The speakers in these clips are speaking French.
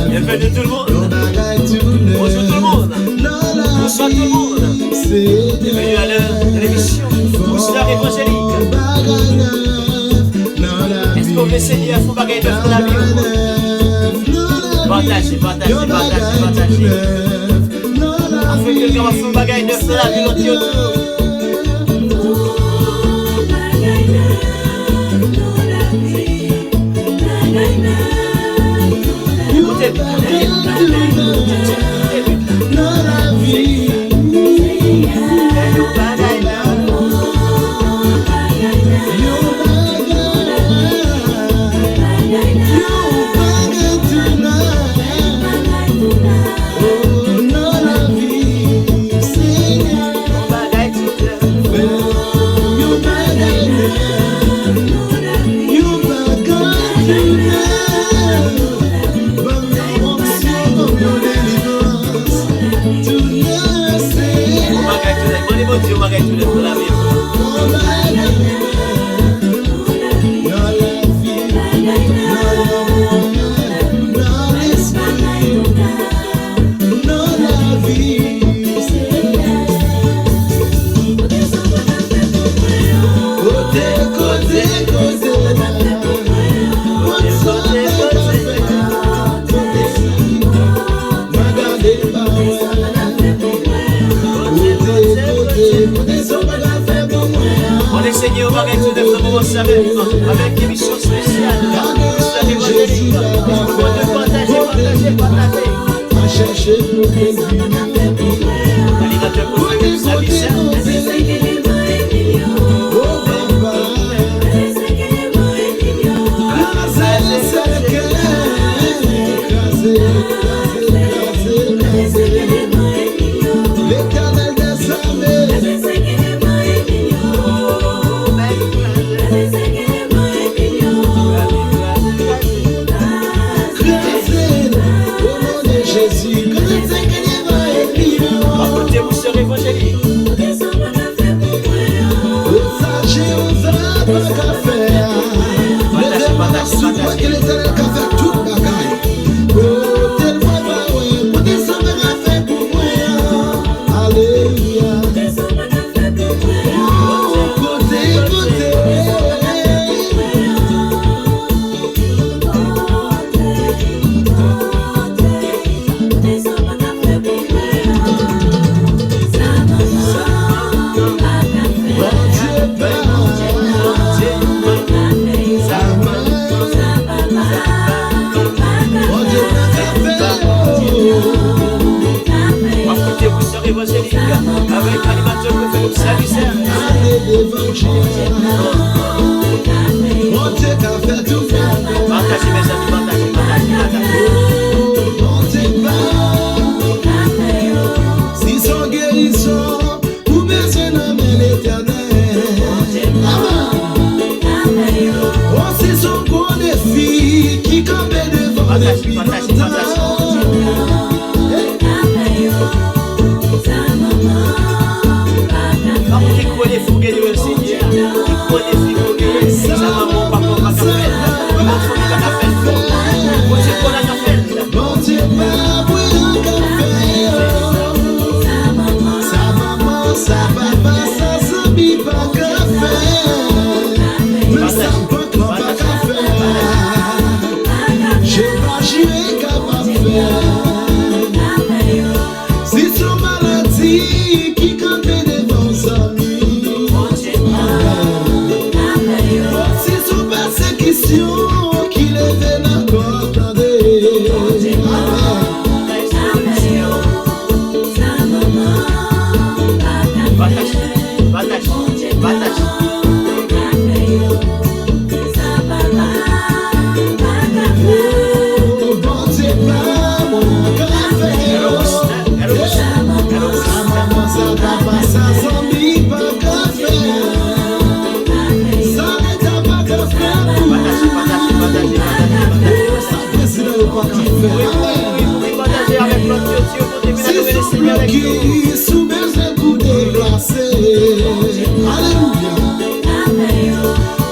Bienvenue tout le monde. Bonjour tout le monde. Bonsoir tout le monde. Bienvenue à l'émission Bonsoir évangélique. Est-ce qu'on veut essayer à faire bagaille de la vie? Partagez. Afin que quelqu'un va faire bagaille de la vie dans YouTube. Avec émission spéciale, avec animateur préféré, salut Serge. Partagez mes amis, partagez. Si son guérison, vous baissez la main l'éternel. Oh, c'est son gros défi qui campait devant les filles. Qui connaît Fouguet du Seigneur, qui connaît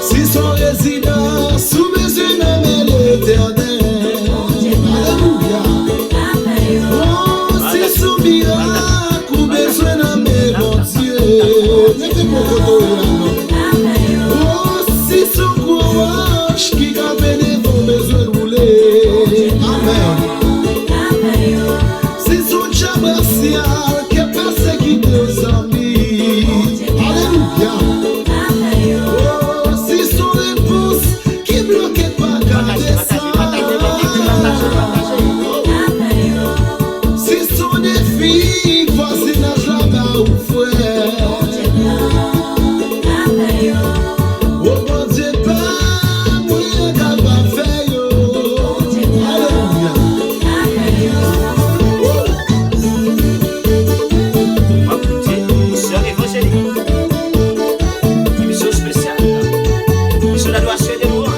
Si son résidence sous mes yeux nomme l'éternel. Alléluia. Oh, si son miracle ou besoin nomme mon Dieu. Mettez mon côté là. Oh, si son courage qui capte des vos besoins de rouler. Amen. Si son jabarcial qui passe qui te amis. Alléluia. Oh, si son réponse qui bloque pas garder ça. Si son défi voisinage là-bas ou frère. Oh mon Dieu, pas moyen capable faire yo. Alléluia. Écoutez, sœur évangélique. Émission spéciale. Émission d'adoration et de louange.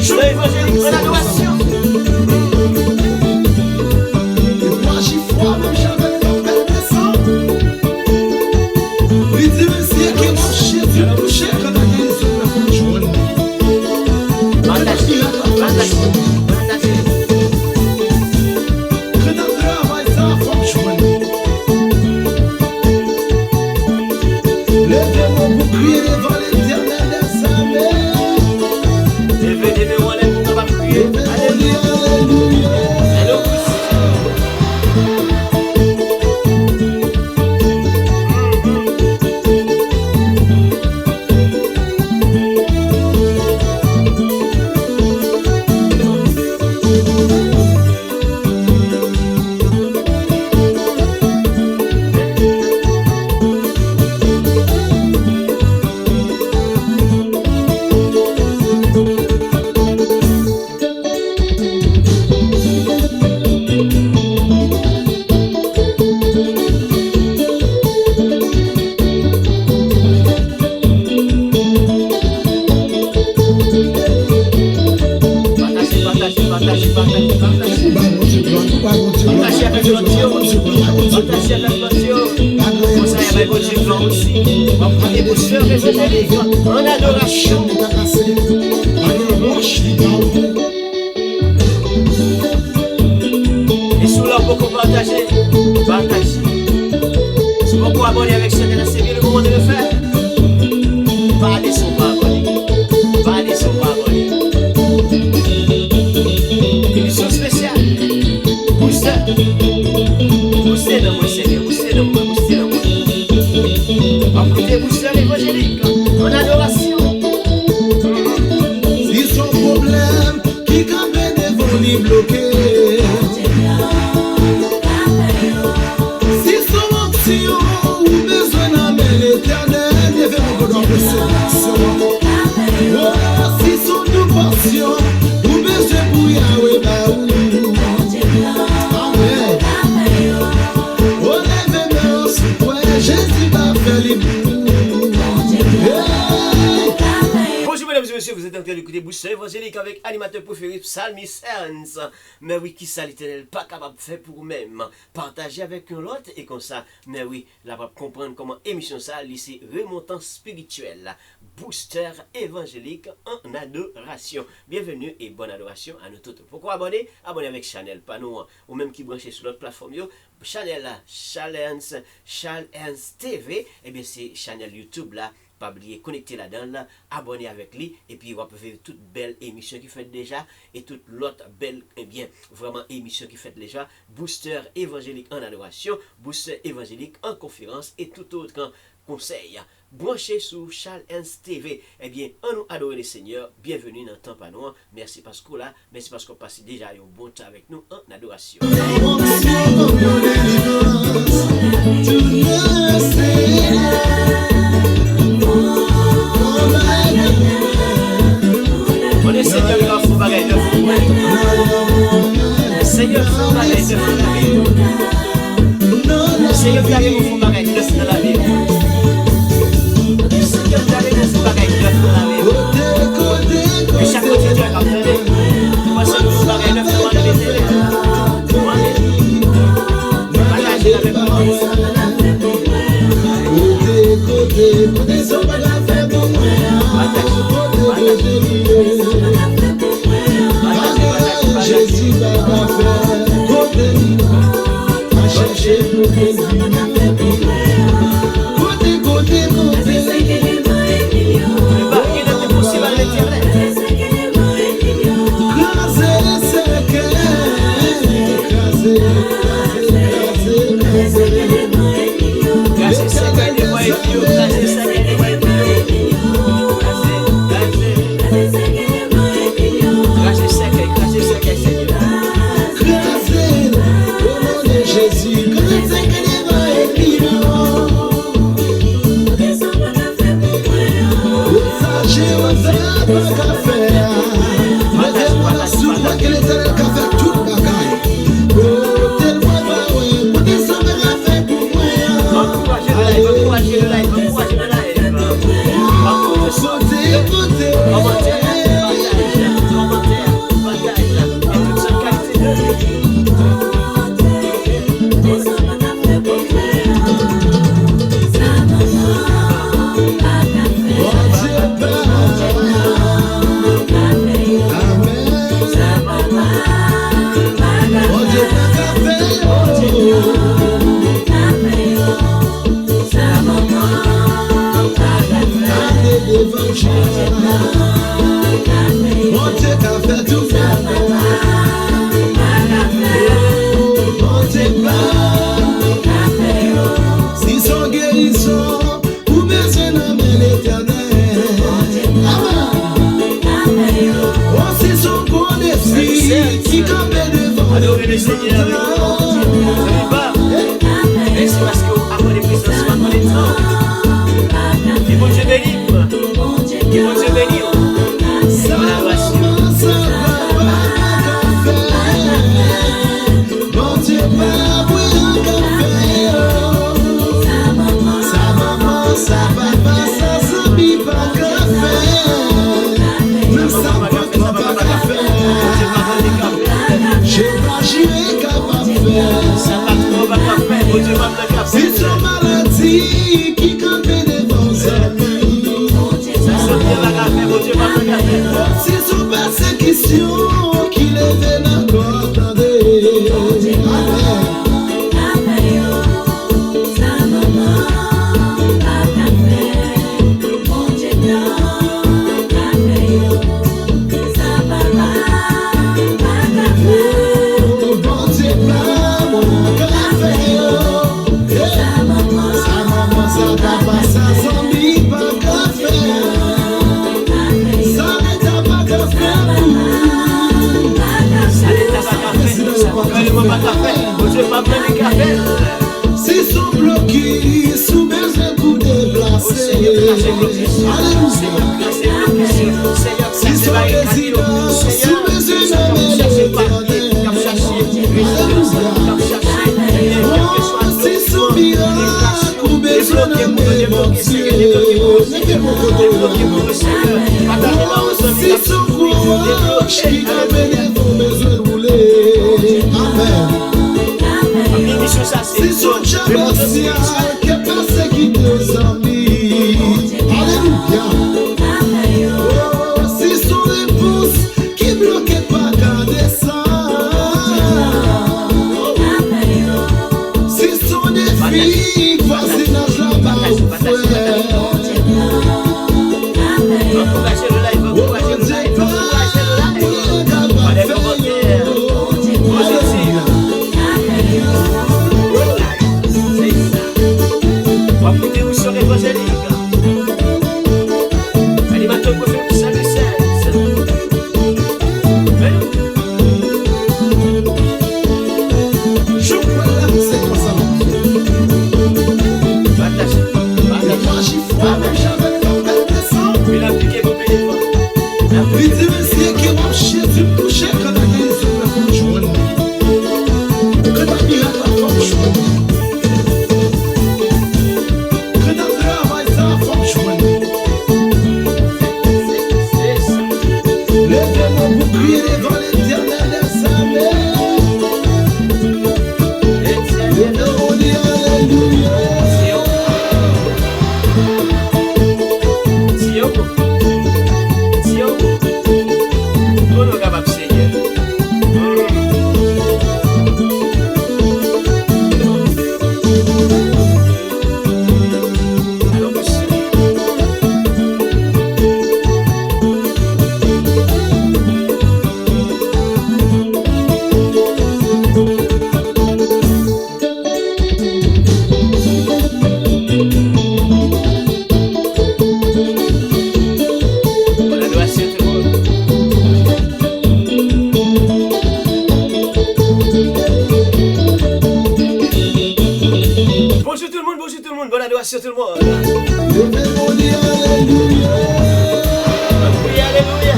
Sœur évangélique en adoration. Et moi j'y crois, même j'avais pas belle descendre. Il dit monsieur qui marchait, tu touchais quand la guérison la femme jaune. Partagez, partagez, partagez. Que dans le travail ça la femme jaune. Levez mon bouclier devant l'éternel des armées. Levez des mains en l'air pour qu'on va prier. Alléluia. Alléluia. Partagez, partagez, partagez, partagez, partagez. Partagez avec l'autre Dieu. Partagez avec l'autre Dieu. Comme ça, il y a votre Dieu blanc aussi. On va prendre vos sœurs évangéliques en adoration. Et sous leur beaucoup partager, partagez. Si vous pouvez abonner avec Chanel, c'est bien le moment de le faire. Parlez sur pas abonner. Parlez sur pas abonner. Émission spéciale. Poussez. Poussez dans moi, Seigneur. Poussez dans moi, poussez dans moi. Écoutez, poussez l'évangélique en adoration. Si son problème qui campait devant lui bloqué. Si son option ou besoin d'amener l'éternel, il fait mon godon de sélection. Oh, si son deux passion ou besoin pour Yahweh, bah ou. Amen. Oh, lève-moi sous toi, Jésus va faire les bouts. Bonjour mesdames et messieurs, vous êtes en train d'écouter Booster évangélique avec animateur préféré Psalmis Ernst. Mais oui, qui ça l'éternel pas capable de faire pour vous-même. Partager avec un autre et comme ça, mais oui, là va comprendre comment émission ça, lycée remontant spirituel. Booster évangélique en adoration. Bienvenue et bonne adoration à nous tous. Pourquoi abonner? Abonnez avec Chanel, pas nous, ou même qui branché sur notre plateforme. Chanel là, Charles Ernst TV, et bien c'est Chanel YouTube là. Pas oublier connecter là-dedans, là, abonner avec lui et puis on peut faire toute belle émission qui fait déjà et toute l'autre belle et bien vraiment émission qui fait déjà Booster évangélique en adoration, Booster évangélique en conférence et tout autre conseil. Branchez sur Charles Ernst TV. Eh bien, on nous adore les seigneurs. Bienvenue dans le temps pas noir. Merci parce qu'on là. Merci parce qu'on passe déjà un bon temps avec nous en adoration. On est Seigneur, il va faire bagaille de fou. Seigneur, fait bagaille de fou dans la vie. Seigneur, vous avez fait bagaille de fou dans la vie. Seigneur, vous avez fait bagaille de fou dans la vie. Et chaque côté, tu as capté. Moi, c'est le fou bagaille de fou dans la vie. Partagez avec moi. Jésus va faire côté, à chercher pour côté, côté, côté. Adorez le Seigneur avec vous. Vous savez pas? Mais c'est parce qu'après les présences, après les temps, et bon Dieu béni, et bon Dieu béni, ça va si son maladie qui campait devant sa vie, si son persécution qui levait la corde, si son bloqué sous besoin pour déplacer, si son président sous besoin si son miracle ou besoin de si son courage qui amène vos besoins de rouler, amen. Si son jalousie qui est persécuté aux amis, alléluia. Oh, si son épouse qui bloquait pas garder ça, si son défi voisinage là-bas ou frère, encouragez le live, encouragez le live, encouragez le live. Allez, commentaires positifs. Salutations tout le monde. Levez-vous, dis alléluia. Oui, alléluia.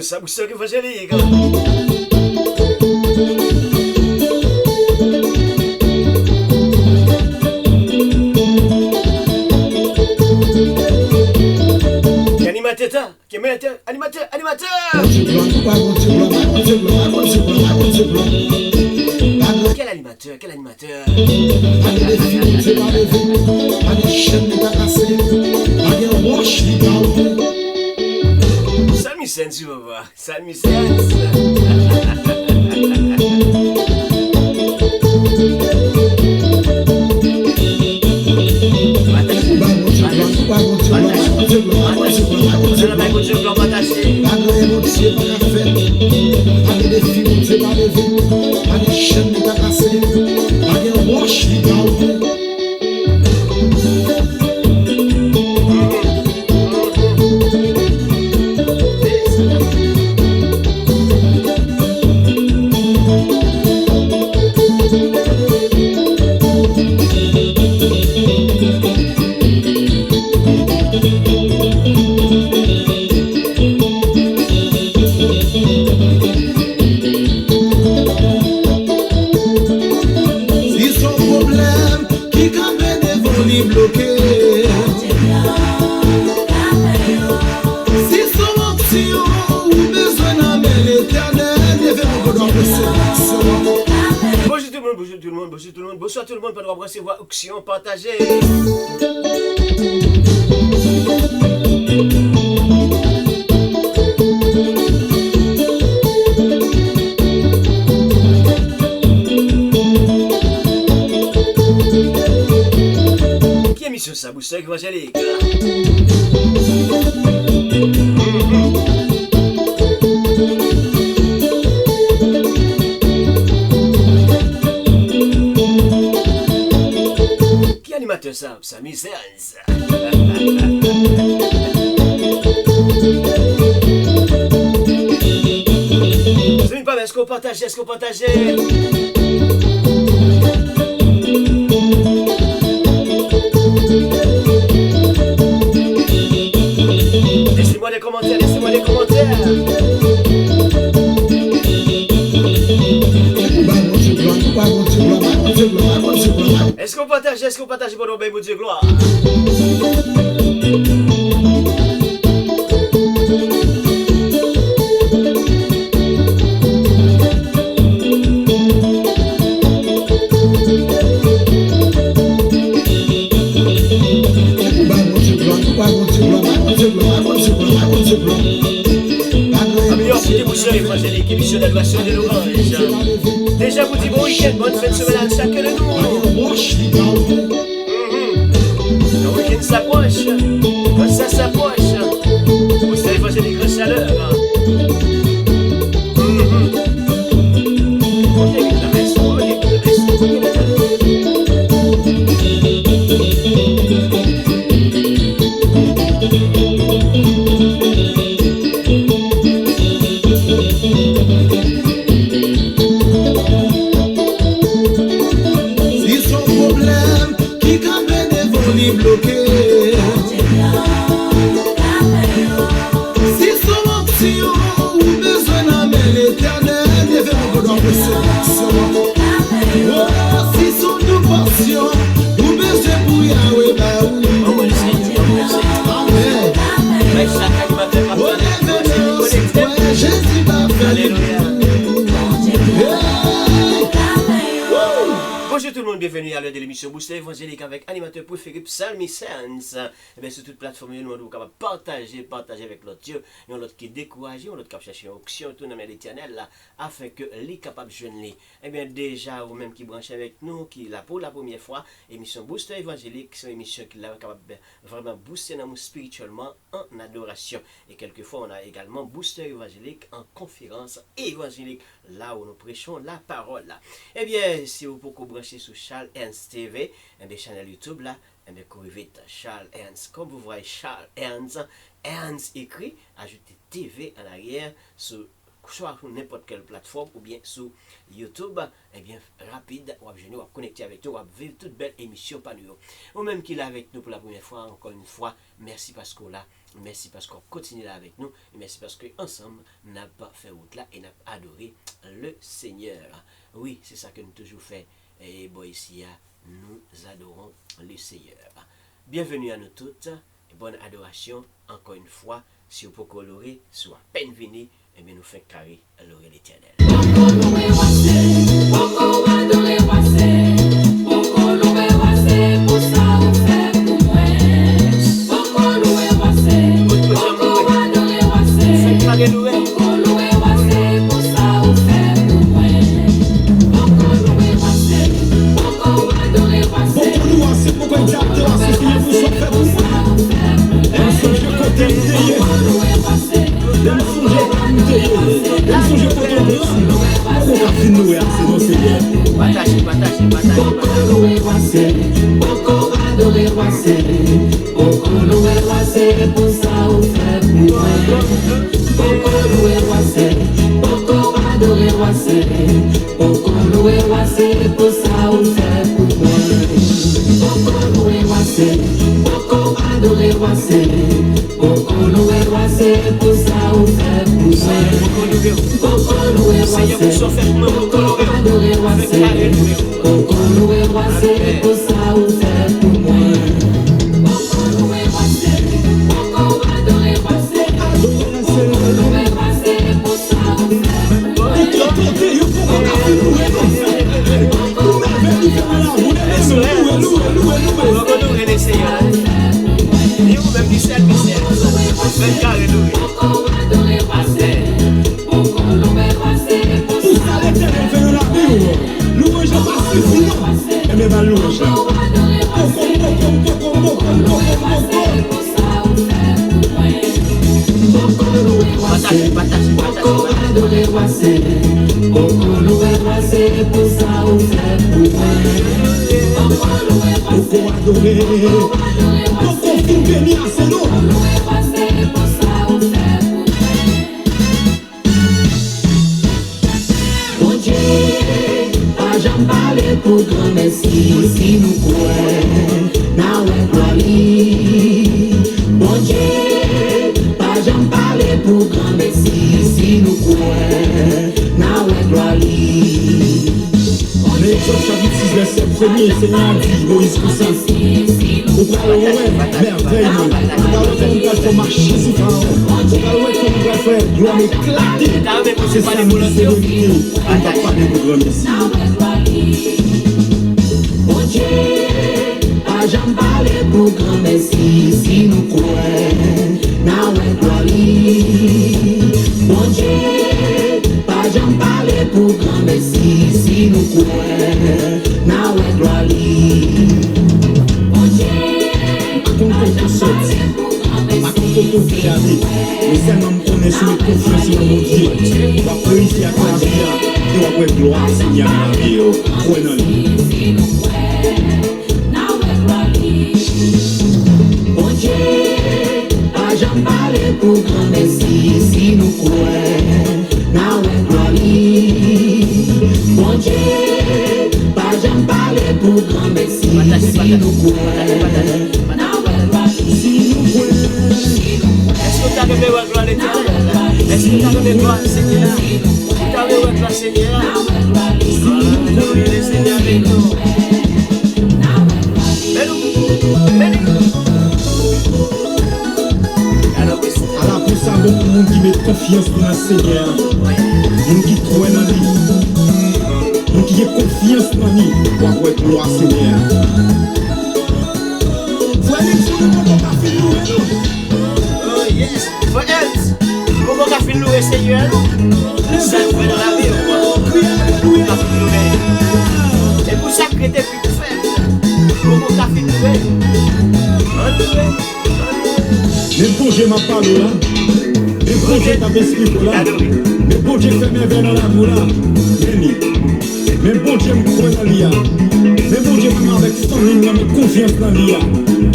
Ça, vous savez évangélique. Animateur. Quel animateur? Salmicène, tu vas voir. Salmicène. Bonsoir tout le monde, pour recevoir auction, partager. Qui a mis sur ça, Bousseur évangélique? Animateur ça misère. C'est pas, est-ce qu'on partage? Laissez-moi des commentaires. Est-ce qu'on partage pour nos mon Dieu gloire? Évangélique, émission d'adoration de l'orange. Déjà vous dites bon week-end, bonne fin de semaine à chacun de nous. Le week-end s'approche, quand ça s'approche, vous savez évangélique grande chaleur. Amen. bienvenue à l'heure de l'émission Booster évangélique avec animateur préféré Psalmi Serns. Et bien sur toute plateforme, nous sommes capables de partager avec l'autre Dieu, et l'autre qui est découragé, l'autre qui a cherché une option, tout dans l'éternel là, afin que les capables de jeûner. Et bien déjà, ou même qui branche avec nous, qui là pour la première fois, émission Booster évangélique, c'est une émission qui est capable de vraiment booster nous spirituellement en adoration. Et quelquefois, on a également Booster évangélique en conférence évangélique, là où nous prêchons la parole là. Eh bien, si vous pouvez brancher sur Charles Ernst TV, et bien, chaîne YouTube là, et bien, vous vite Charles Ernst. Comme vous voyez Charles Ernst, Ernst écrit, ajoutez TV en arrière, sur soit sur n'importe quelle plateforme ou bien sur YouTube, et bien, rapide, vous allez vous connecter avec nous, vous allez vivre toute belle émission par nous. Ou même qui est là avec nous pour la première fois, encore une fois, merci parce qu'on là. Merci parce qu'on continue là avec nous. Et merci parce qu'ensemble, nous n'avons pas fait route là et nous avons adoré le Seigneur. Oui, c'est ça que nous toujours fait. Et bon, ici, nous adorons le Seigneur. Bienvenue à nous toutes. Et bonne adoration. Encore une fois, si vous pouvez colorer, soit à peine venu, et bien nous faisons carré l'oreille l'éternel. Confiance dans le Seigneur, nous qui croyons en lui, nous qui est confiance dans lui, pour avoir gloire Seigneur. Oh yes, friends, pourquoi on a fait louer Seigneur? Ça fait dans la vie, on a fait louer. Et pour ça que t'es plus fait, pourquoi on a fait louer? Mais bon Dieu m'a parlé là, mais bon Dieu t'a expliqué là, mais bon Dieu fait mes vers dans l'amour là, mais bon Dieu me croit dans l'IA, mais bon Dieu m'a avec son ligne, mais confiance dans l'IA,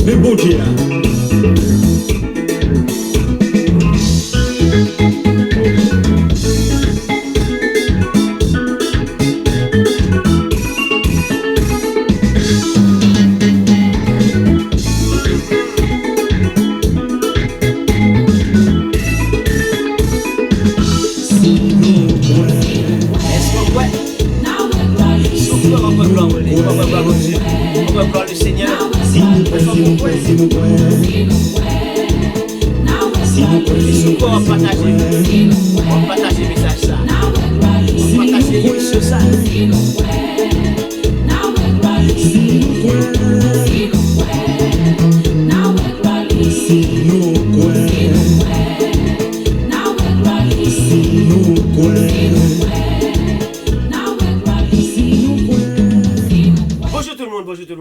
mais bon Dieu là.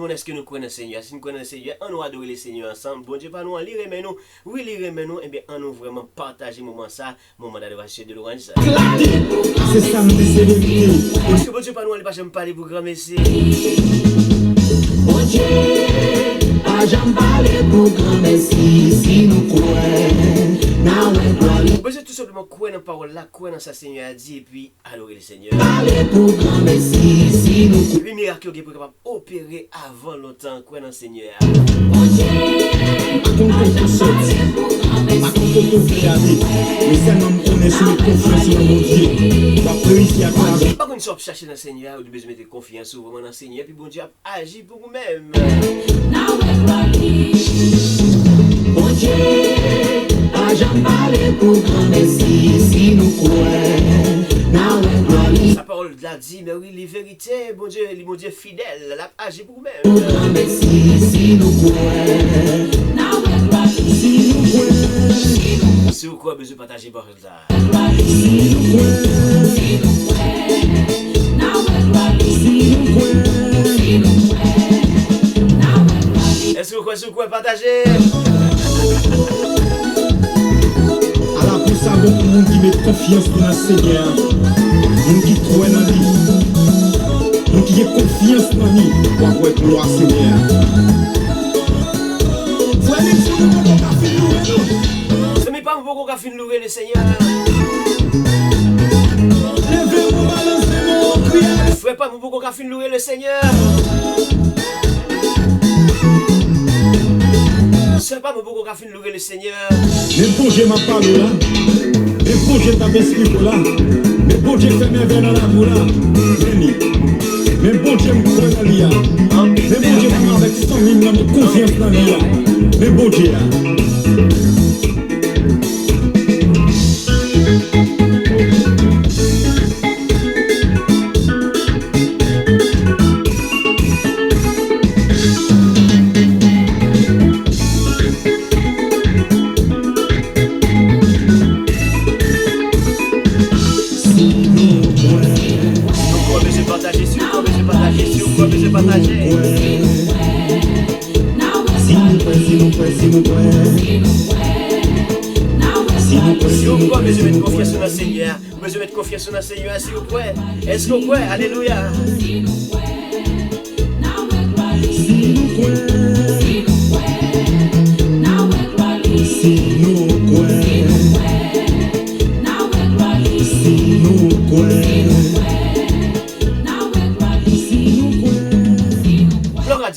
Est-ce que nous connaissons le Seigneur? Si nous connaissons le Seigneur, on nous adorer le Seigneur ensemble. Bon Dieu, pas nous en lire, mais nous, oui, lire, mais nous, et bien, on nous vraiment partager moment ça, moment d'adoration de l'orange. C'est ça, c'est vérité. Parce que bon Dieu, pas nous, on ne pas jamais parler pour grand messie. Bon Dieu, pas jamais parler pour grand messie, si nous croyons. Bon Dieu, tout simplement, croire dans la parole là, croire dans sa Seigneur a dit, et puis adorer le Seigneur. Parler pour grand messie, si nous croyons. Le miracle qui est capable d'opérer avant longtemps, croire dans le Seigneur. Bon Dieu, pas contre tout seul, pas contre tout créatif, mais seulement me connaître sur les confiance dans mon Dieu. Pas réussir à travers. Pas qu'on soit chercher dans le Seigneur, ou de besoin de mettre confiance vraiment dans le Seigneur, puis bon Dieu a agi pour vous-même. Bon Dieu, pas jamais parler pour grand messie, si nous croyons. Sa parole l'a dit, mais oui, les vérités, bon Dieu fidèle, l'a agi pour vous-même. Pour grand messie, si nous croyons. Si nous croyons. Si vous croyez, besoin de partager par ça. Si nous croyons. Si nous croyons. Est-ce que vous croyez partager? Alors pour ça, beaucoup de monde qui met confiance dans le Seigneur, monde qui croit dans lui, monde qui a confiance dans lui, pour avoir gloire Seigneur. Ce n'est pas beaucoup qu'à finir louer le Seigneur. Levez-vous, balancez-vous, criez. Ce n'est pas beaucoup qu'à finir louer le Seigneur. Ce n'est pas beaucoup qu'à finir louer le Seigneur. Mais bon Dieu m'a parlé là, mais bon Dieu t'a expliqué là, mais bon Dieu fait mes vers dans l'amour là, mais bon Dieu me croit dans l'IA, mais bon Dieu m'a avec son ligne, mais confiance dans l'IA, mais bon Dieu là. Si vous croyez, besoin de mettre confiance dans le Seigneur. Besoin de mettre confiance dans le Seigneur, s'il vous plaît. Est-ce que vous croyez? Alléluia. Si nous croyons.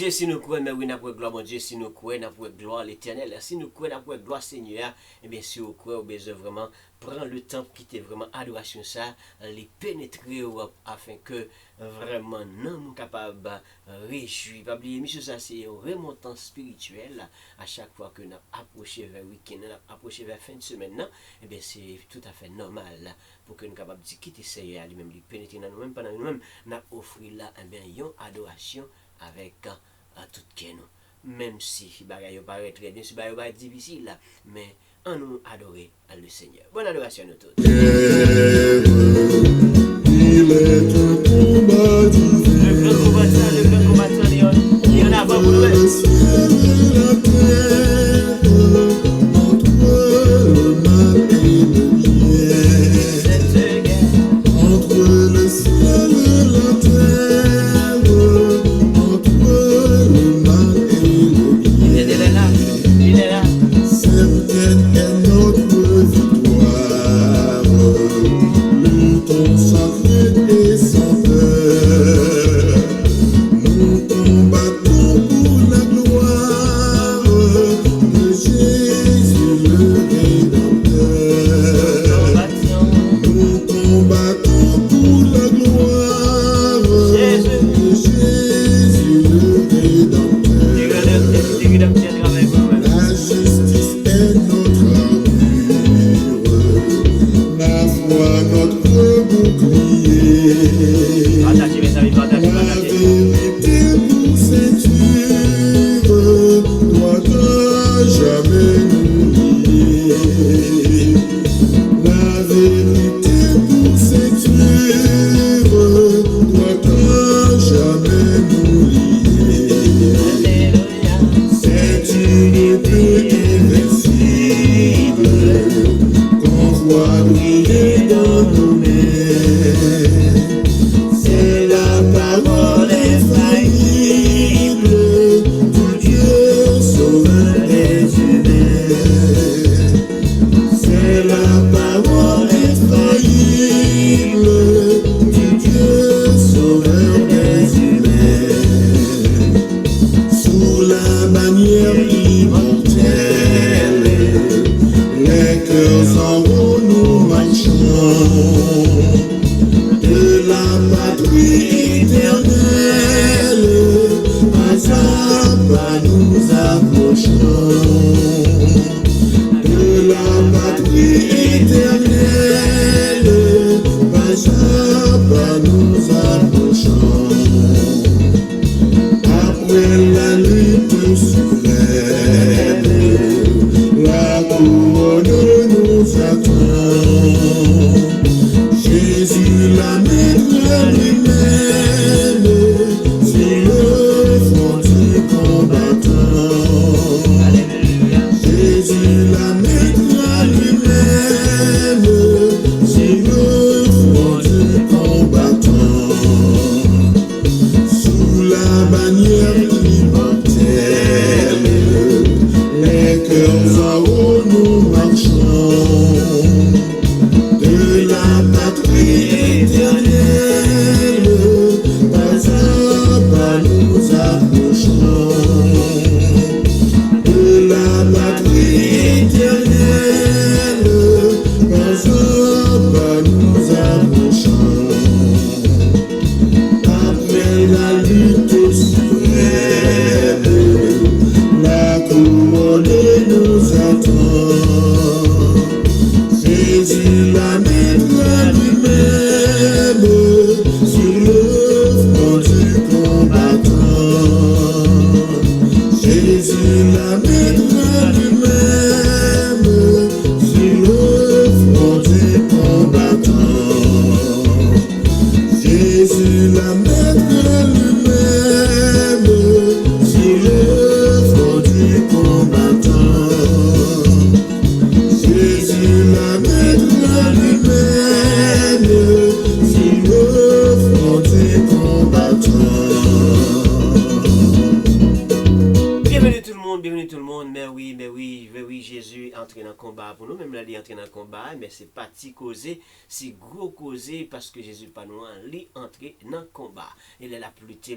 Dieu, si nous croyons, mais oui, nous gloire, mon Dieu, si nous croyons, nous gloire à l'Éternel. Si nous croyons, nous gloire Seigneur, et bien si vous croyez, vous besoin vraiment prendre le temps pour quitter vraiment adoration ça, les pénétrer afin que vraiment nous sommes capables de réjouir. Pas oublier, monsieur, ça c'est un remontant spirituel à chaque fois que nous approchons vers le week-end, nous approchons vers la fin de semaine, et bien c'est tout à fait normal pour que nous sommes capables de quitter Seigneur lui-même, lui pénétrer dans nous-mêmes, pendant nous-mêmes, nous offrir là une adoration avec tout nous. Même si les bagages paraissent très bien, si les bagages sont difficiles, mais on nous adorer à le Seigneur. Bonne adoration à nous tous. Il est un combat divin. Le grand combattant, il y en a pas pour nous. Le ciel et la terre, entre le mal et le bien. Cette guerre, Entre le ciel et la terre, entre le mal et le bien. il est là, il est là. Certaine est notre victoire, luttons sans crainte et sans peur. Nous combattons pour la gloire de Jésus le Rédempteur. Nous combattons pour la gloire de Jésus le Rédempteur. La justice est notre armure, la foi notre bouclier, Partagez mes amis, partagez, la partagez. vérité pour ceinture doit jamais nous lier. La vérité pour ceinture doit jamais nous lier. Alléluia. C'est une épée invincible qu'on voit briller dans nos mains. C'est la parole infaillible du Dieu sauveur des humains. C'est la parole infaillible du Dieu sauveur des humains. Sous la bannière immortelle, les cœurs en haut nous marchons. De la patrie éternelle, pas à pas nous approchons. De la patrie éternelle, pas à pas nous approchons. Après la lutte suprême, la couronne nous attend. Jésus la mettra lui-même sur le front du combattant. Jésus la mettra lui-même sur le front du combattant. Sous la bannière immortelle, les cœurs en haut nous marchons. combat pour nous, même là, il entrer dans le combat, mais c'est pas petit causé, c'est gros causé parce que Jésus pas nous, il entrer dans le combat. Il est là pour lutter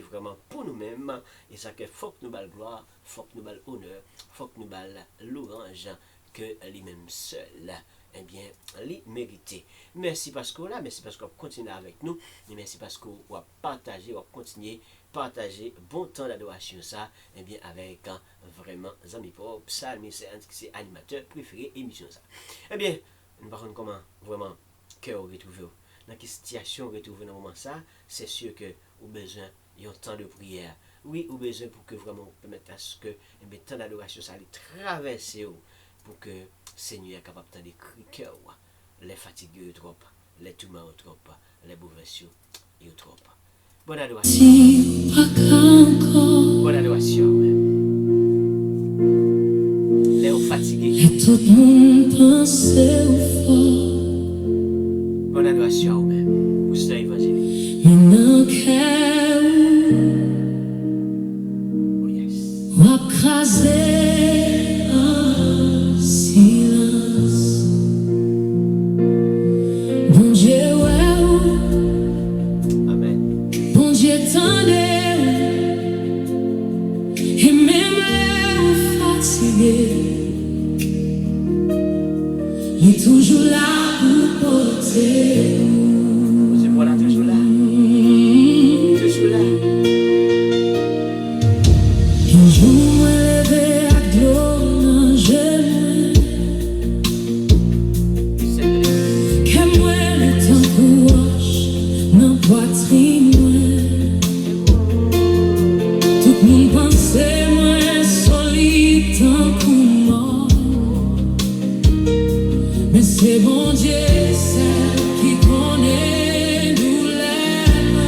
vraiment pour nous-mêmes, et ça que faut que nous bal gloire, faut que nous bal honneur, faut que nous bal l'orange, que lui-même seul. Eh bien, li mérité. Merci parce que là, merci parce qu'on continue avec nous, et merci parce qu'on va partager, on va continuer partager bon temps d'adoration ça, eh bien avec vraiment amis pour Psalmis, c'est animateur préféré émission ça. Eh bien, nous parlons comment vraiment cœur retrouver dans quelle situation retrouver dans moment ça, c'est sûr que vous besoin d'un temps de prière. Oui, vous besoin pour que vraiment permettre à ce que eh bien temps d'adoration ça allait traverser pour que Seigneur est capable de crier cœur, les fatigués trop, les tourments trop, les bouleversements trop. Bonne adoration. Bonne adoration. Les fatigués. Tout le monde pense au fort. Bonne adoration même. Vous êtes évangélique. Oh yes. Il est toujours là pour porter. Vous êtes voilà toujours là. Toujours là. Un jour, moi levé à gloire, je que moi le temps courage, non poitrine. Tout le monde pensait moi solide tant qu'on mort. Mais c'est bon Dieu, celle qui connaît nous l'aime.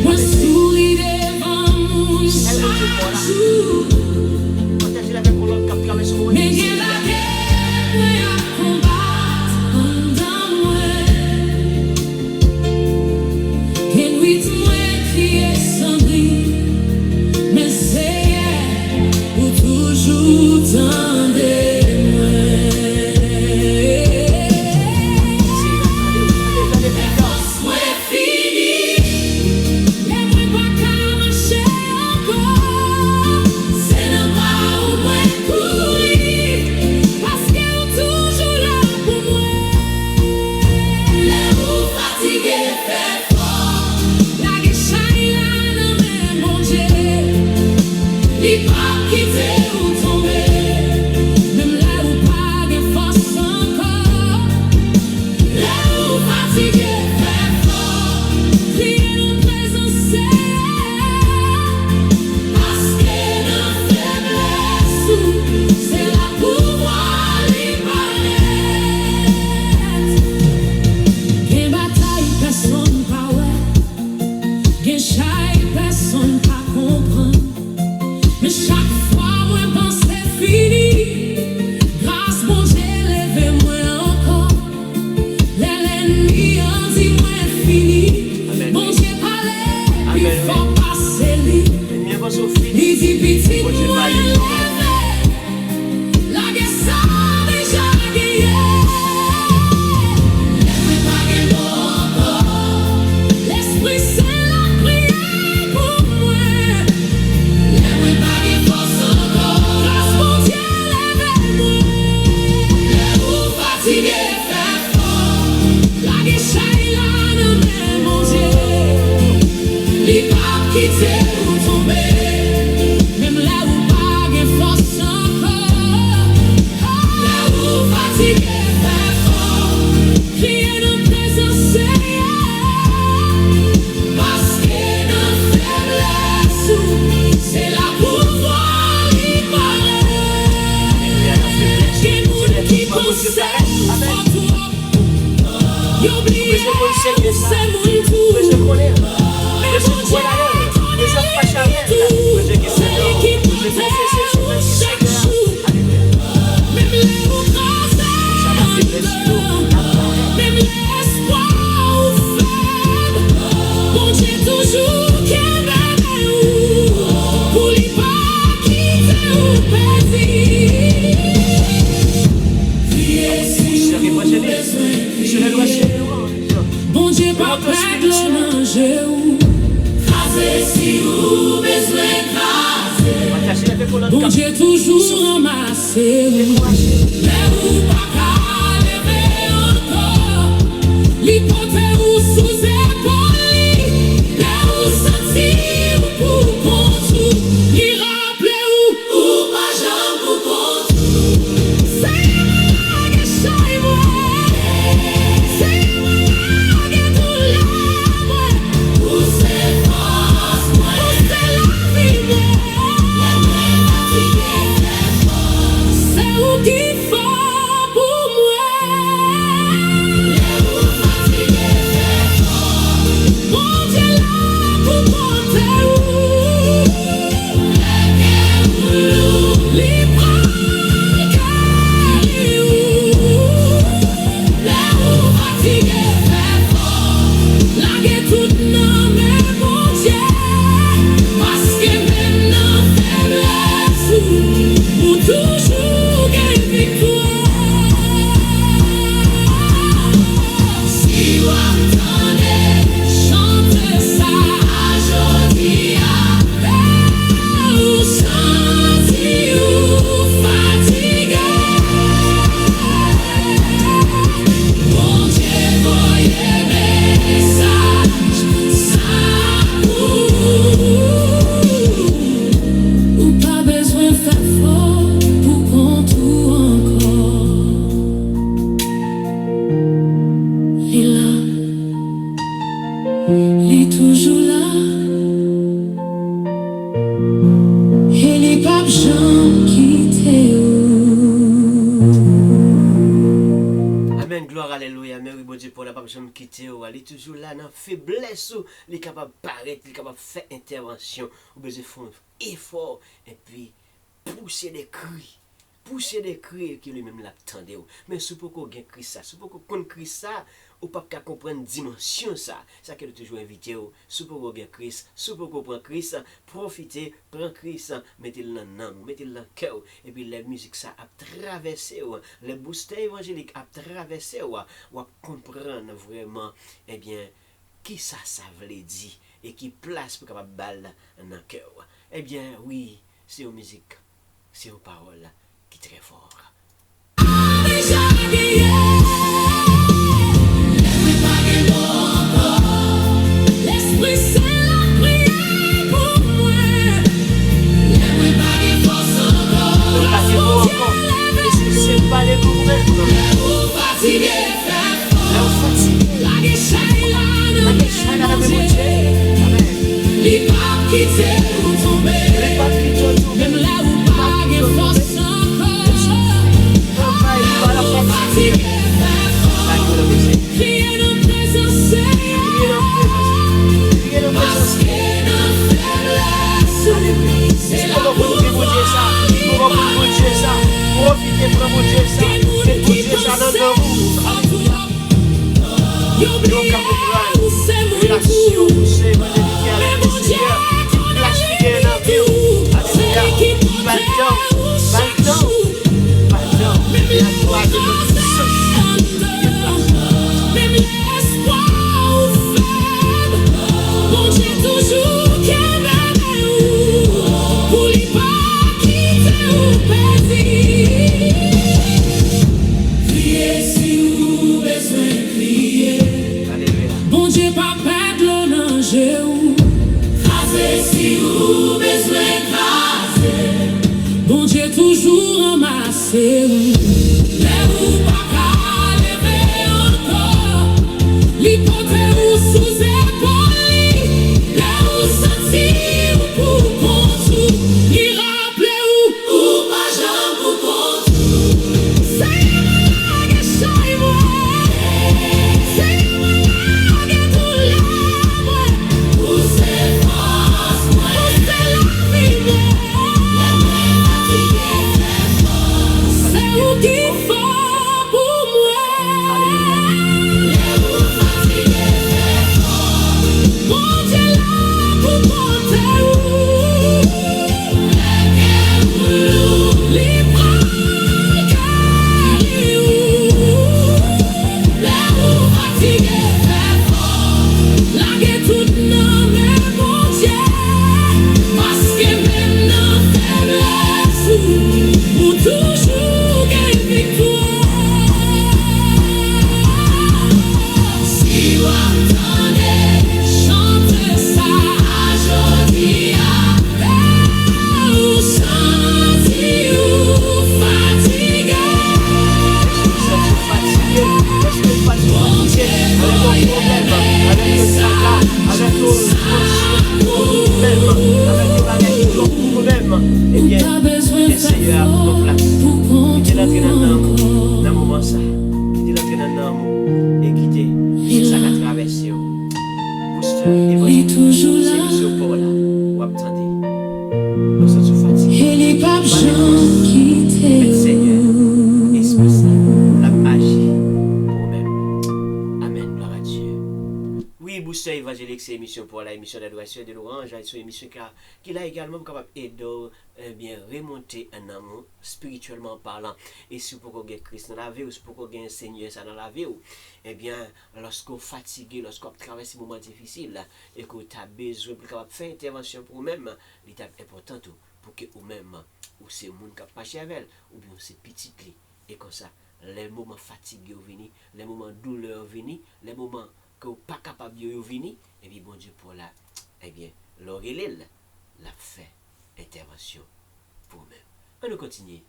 Moi souris devant mon chaque jour. Mais il y a la guerre à combattre en dans moi. Et nuit moi qui est sans bris. Mais c'est pour toujours tendre. dans Bon Dieu toujours ramassé. Mais ou pas qu'à lever encore. L'hypothèse ou sous épaule. Là où sentir pour contour. L'y rappeler ou pas jambe pour contour. C'est moi qui chante moi. C'est moi qui tout l'amour. Pour ses forces moi. Pour c'est la vie moi. C'est où qu'il faut pour moi. Les roues fatiguées fait fort. Mon Dieu là pour monter où. Les cœurs les bras carrés où. Les roues fatiguées fait fort. Laguer tout non mais mon Dieu. Parce que même dans faiblesse ou toujours gagne victoire. Si vous entendez chanter ça aujourd'hui, ou senti ou fatigué, mon Dieu voyez message ça ou pas besoin faire fort pour contour encore. Il est là, il est toujours là. Et les papes Jean quitté Amen, gloire, alléluia. Merci, bon Dieu, pour la pape, je me quitte. Elle est toujours là, dans la faiblesse. Elle est capable de paraître, elle est capable de faire intervention. Ou besoin de faire un effort. Et puis, pousser des cris qui lui-même l'attendait. Mais si vous pouvez cri ça, si vous pouvez cri ça, ou pas qu'à comprendre dimension ça, ça qu'elle toujours invité. Si vous pouvez cri, si vous pouvez prendre cri ça, profitez, prendre cri ça, mettez-le dans l'âme, mettez-le dans le cœur. Et puis la musique ça a traversé, le booster évangélique a traversé, ou comprendre vraiment, eh bien, qui ça veut dire et qui place pour capable balle dans le cœur. Eh bien, oui, c'est une musique, c'est une parole qui est très fort. L'Esprit c'est la prière pour moi. Everybody force encore. C'est pas les mouvements. Ou fatigué fait fort. La guéchaille là dans mon Dieu. Les papes qui t'aiment pour tomber. Même là où pas de force encore. Ou fatigué fait fort. Crier dans présence Seigneur. Parce que dans faiblesse, c'est la Profitez pour mon Dieu ça. Faites pour Dieu ça dans vous. Relation, c'est mon Dieu avec le Seigneur. Planifiez dans vous. Alléluia. Pas le temps. La gloire de notre puissance. même l'espoir ou faible, mon Dieu toujours qui est pour lui pas quitter ou perdre. Criez si vous besoin de crier. Alléluia. Bon Dieu pas perdre l'onanger ou craser si vous besoin de craser. Bon Dieu toujours ramasser ou ou pas qu'à lever encore. L'hypothèse ou sous épaule. Là où sentir pour contour. L'y rappeler ou pas jambe pour contour. C'est moi qui chante moi. C'est moi qui tout l'amour. Pour ses forces moi. Pour c'est la vie moi. Les mains fatiguées fait fort. l'entrée dans l'amour, dans le moment ça. Quitter l'entrée dans l'amour et quitter ça qui a traversé. Booster, évangile, c'est mission pour là. Ou attendez. Nous sommes fatigués. Et les papes qui Mais Seigneur, Esprit Saint, la magie pour nous-mêmes. Amen, gloire à Dieu. Oui, Booster évangélique, c'est émission pour la émission d'adoration et de louange. C'est une émission qui a également capable d'aider bien remonter un amour spirituellement parlant. Et si vous pouvez Christ dans la vie, ou si vous pouvez un Seigneur ça dans la vie, eh bien, lorsque vous fatiguez, lorsque vous traversez des moments difficiles, et que vous avez besoin de faire intervention pour vous-même, l'étape importante pour que vous-même, ou c'est le monde qui a marché avec elle, ou bien c'est petit li. Et comme ça, les moments fatigués viennent, les moments douleur viennent, les moments que vous n'êtes pas capable de venir, et bien bon Dieu pour là, eh bien, l'oreille l'a fait intervention pour nous-mêmes. On nous continue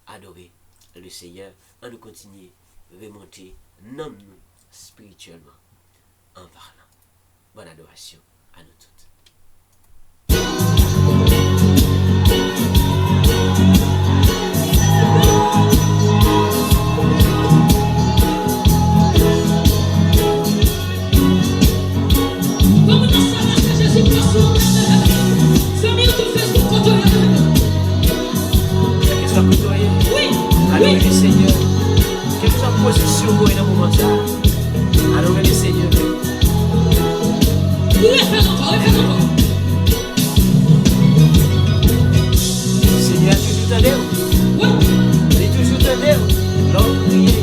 à adorer le Seigneur, on nous continue à remonter nous spirituellement en parlant. Bonne adoration à nous toutes. Adorer le Seigneur. Quelle que soit la position où est dans le moment ça. Adorer le Seigneur. Seigneur, toujours t'aider. Il est toujours t'aider. L'homme prier.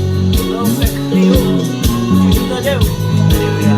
L'homme fait crier. Toujours t'aider. Alléluia.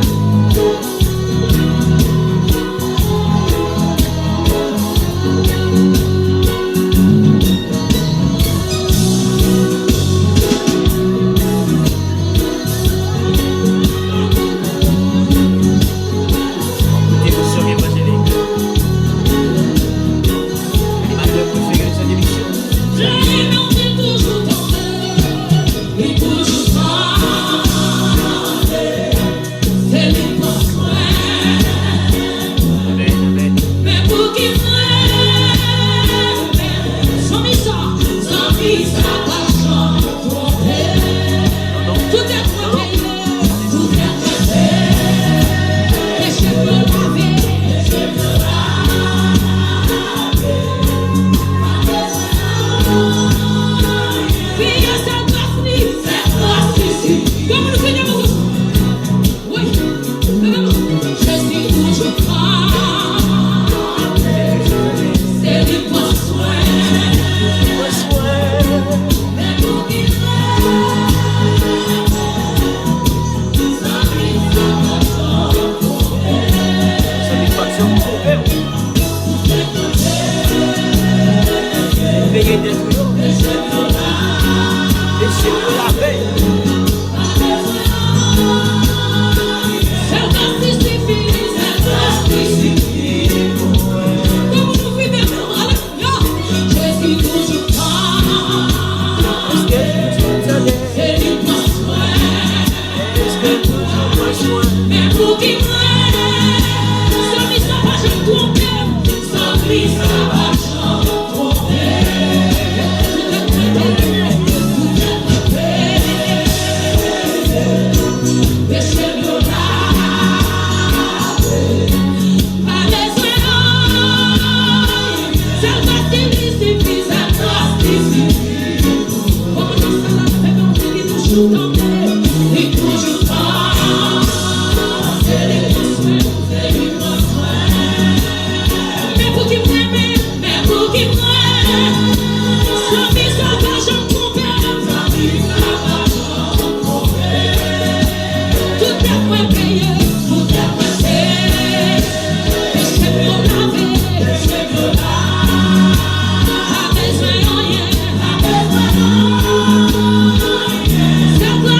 Stop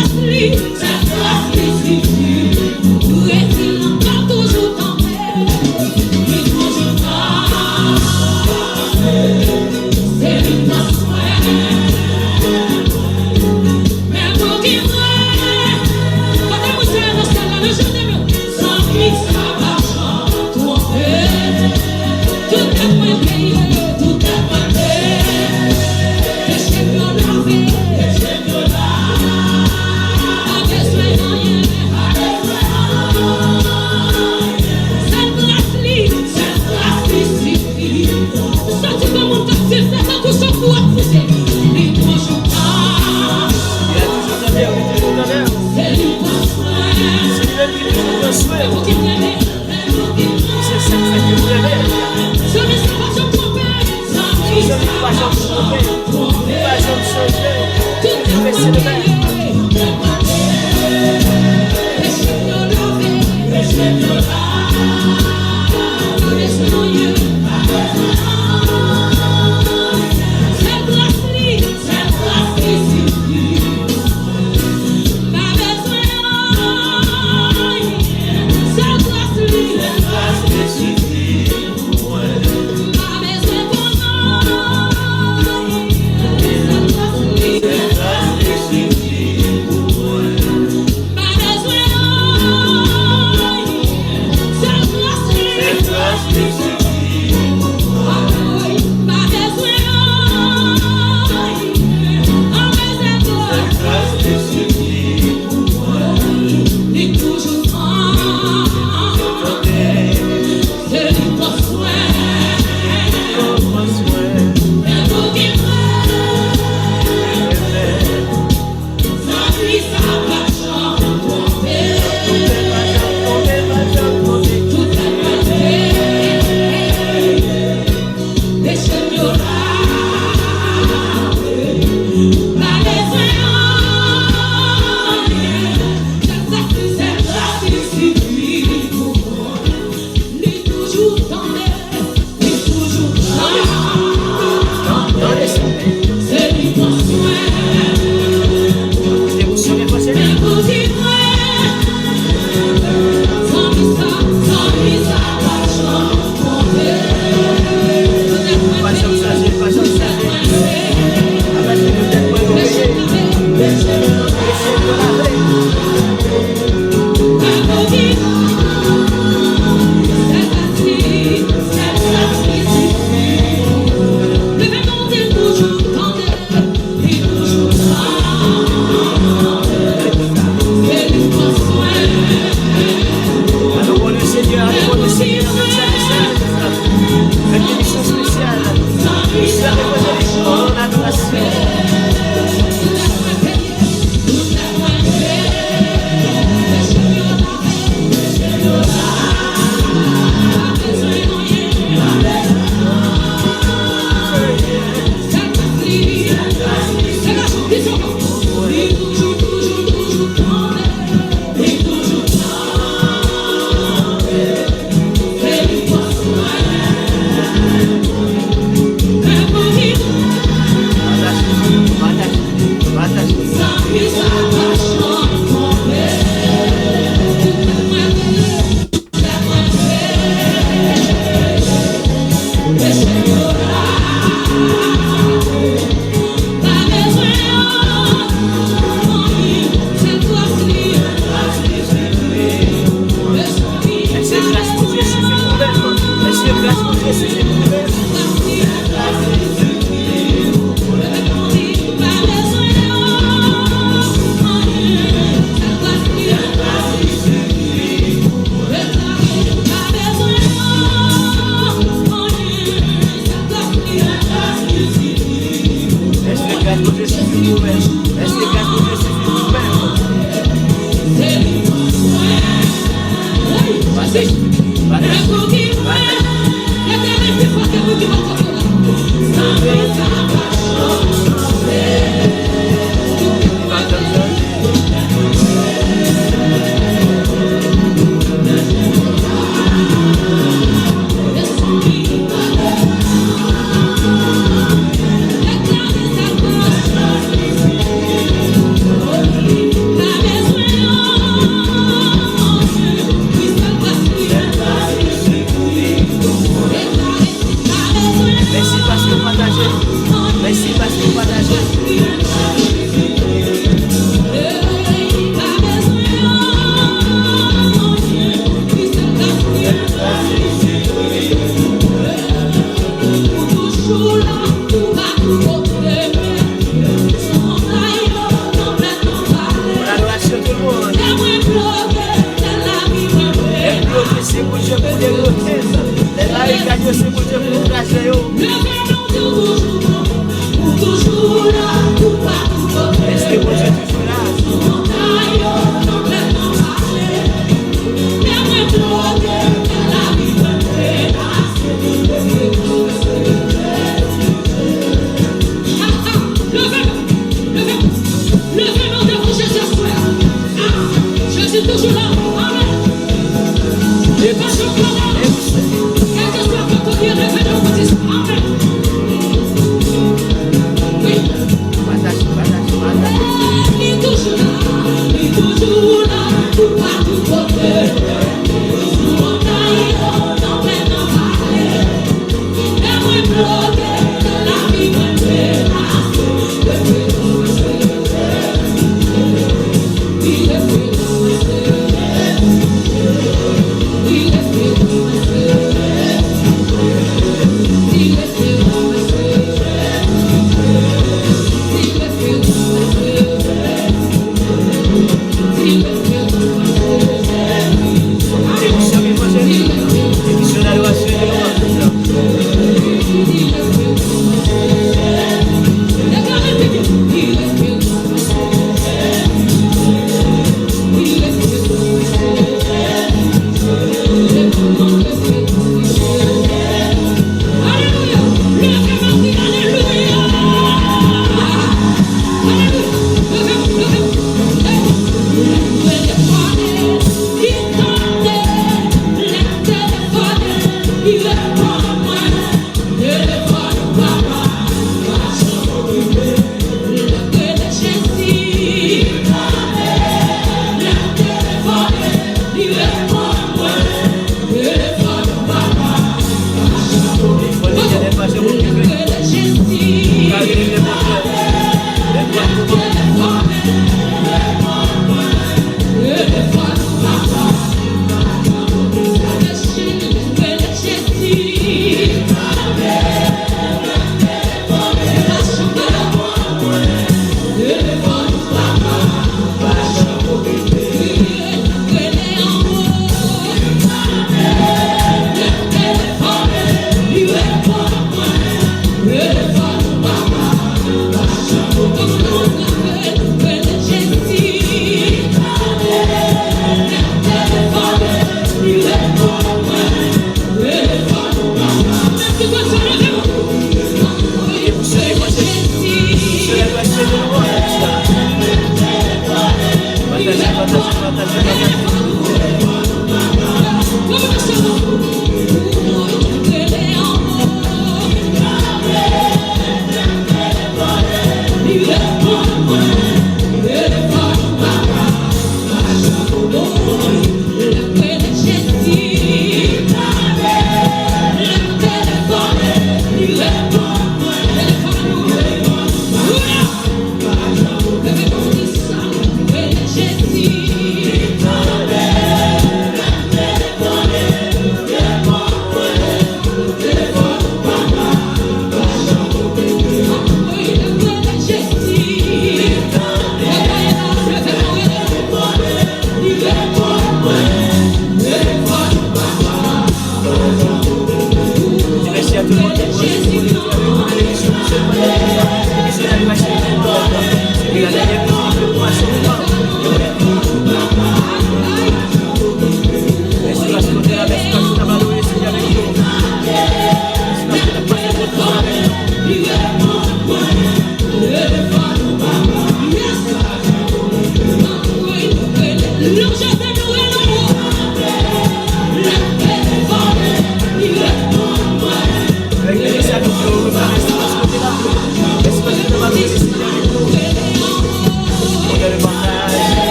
c'est le père. Le toujours là. Amen. Et pas sur le quel que soit votre vie, réveillez-vous, vous dites Amen. Oui. Il est toujours là, tout partout côté. Nous on aille, on emmène en parler. Et moi bloqué, la vie me menace. Il est fait.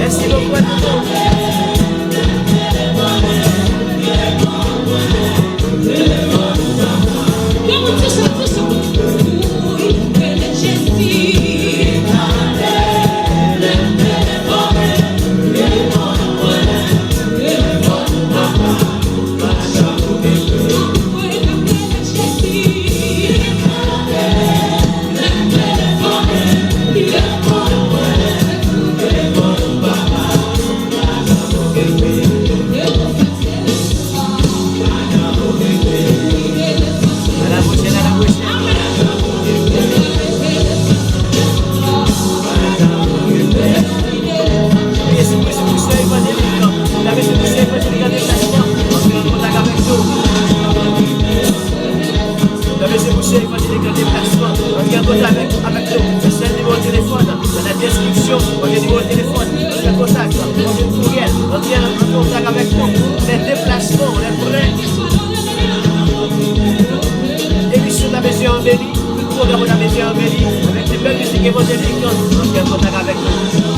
Merci beaucoup à tout le monde.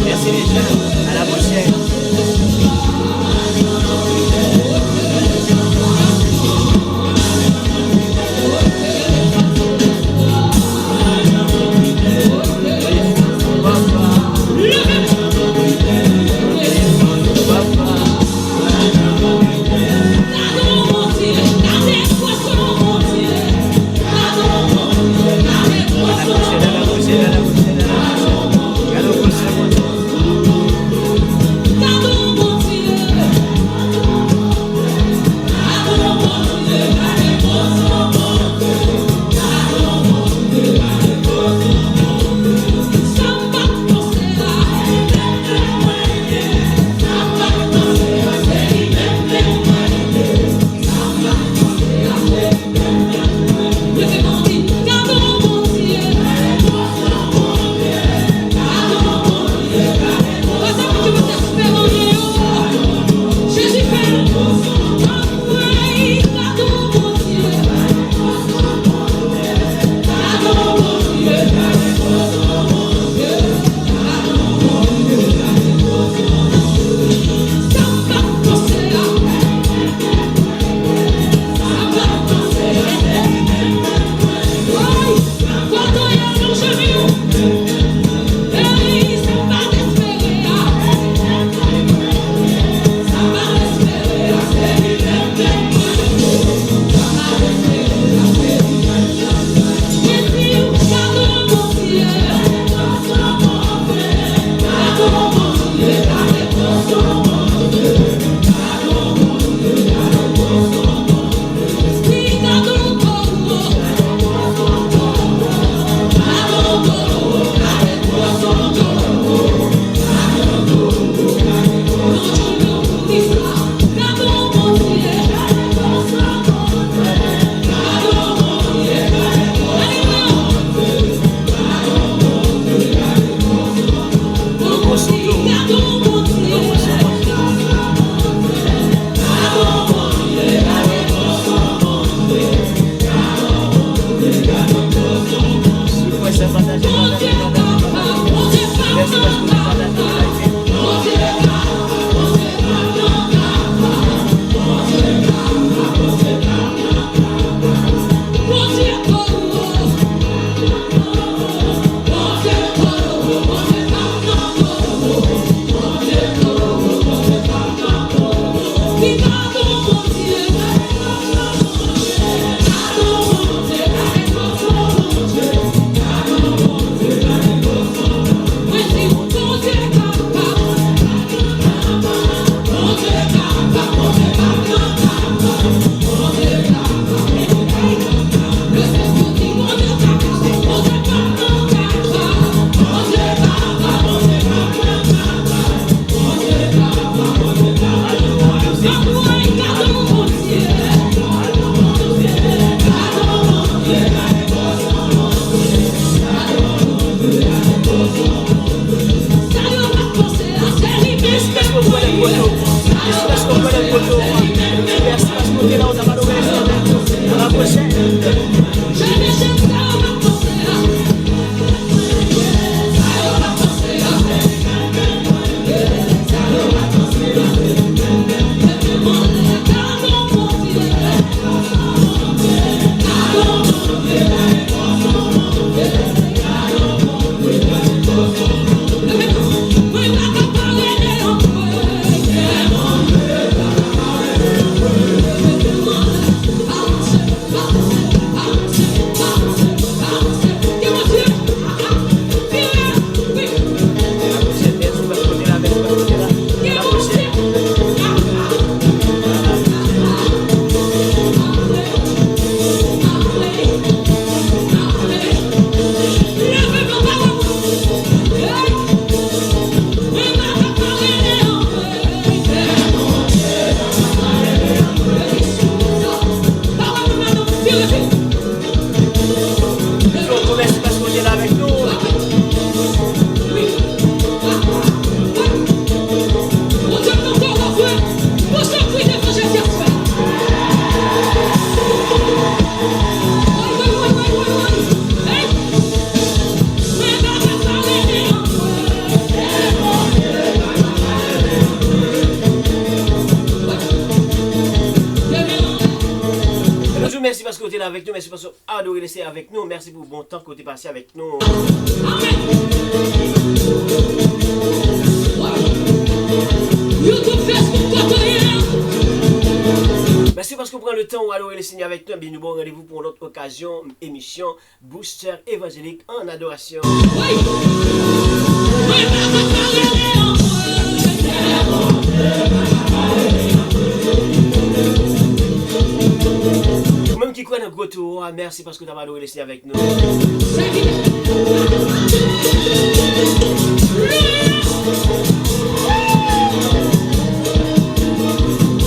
Merci les gens, à la prochaine. là avec nous. Merci parce que vous adorez laisser avec nous. Merci pour le bon temps que vous avez passé avec nous. Merci parce que vous prenez le temps où adorer le Seigneur avec nous. Bien, nous bon rendez-vous pour notre occasion, émission Booster évangélique en adoration. Même qui croit dans le gros tour, merci parce que tu as adoré le Seigneur avec nous.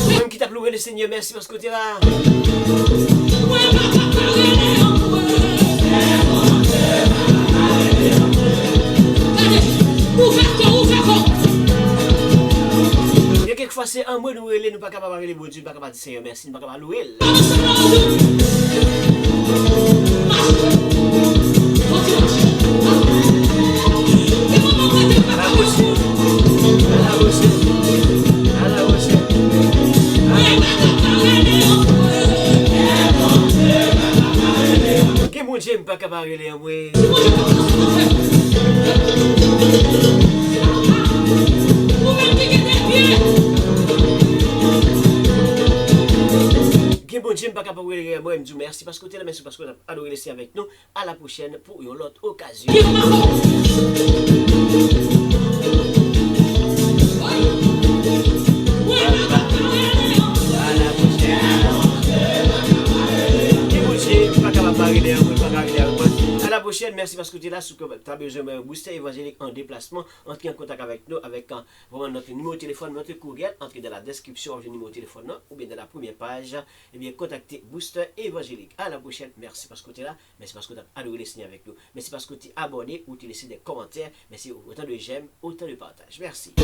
Même qui t'a pleuré le Seigneur, merci parce que tu es là. Il y a quelquefois c'est un mot nous relais, nous pas capable de parler bon Dieu, pas capable de dire Seigneur merci, nous pas capable de louer. Que mon Dieu pas capable de parler moi. Que bon Dieu pas capable de parler moi, me dis merci parce que tu es là, merci parce que tu as adoré laisser avec nous. À la prochaine pour une autre occasion. À la prochaine, merci parce que tu es là. Si tu as besoin d'un booster évangélique en déplacement, entrez en contact avec nous avec vraiment notre numéro de téléphone, notre courriel, entrez dans la description du numéro de téléphone ou bien dans la première page. Et bien, contactez Booster évangélique. À la prochaine, merci parce que tu es là. Merci parce que tu as adoré les signes avec nous. Merci parce que tu es abonné ou tu as laissé des commentaires. Merci autant de j'aime, autant de partage. Merci.